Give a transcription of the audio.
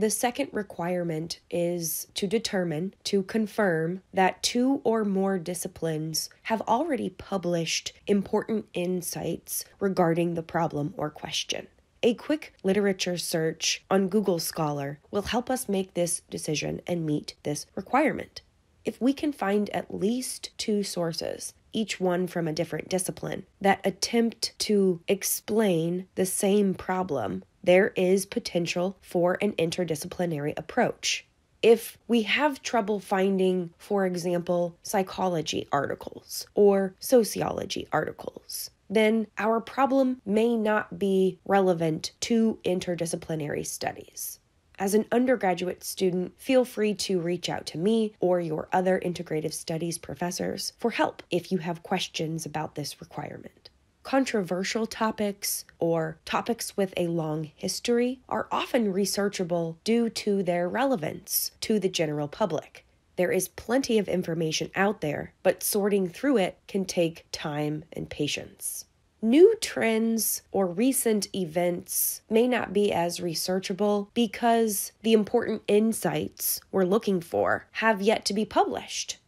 The second requirement is to confirm that 2 or more disciplines have already published important insights regarding the problem or question. A quick literature search on Google Scholar will help us make this decision and meet this requirement. If we can find at least 2 sources, each one from a different discipline, that attempt to explain the same problem, there is potential for an interdisciplinary approach. If we have trouble finding, for example, psychology articles or sociology articles, then our problem may not be relevant to interdisciplinary studies. As an undergraduate student, feel free to reach out to me or your other integrative studies professors for help if you have questions about this requirement. Controversial topics or topics with a long history are often researchable due to their relevance to the general public. There is plenty of information out there, but sorting through it can take time and patience. New trends or recent events may not be as researchable because the important insights we're looking for have yet to be published.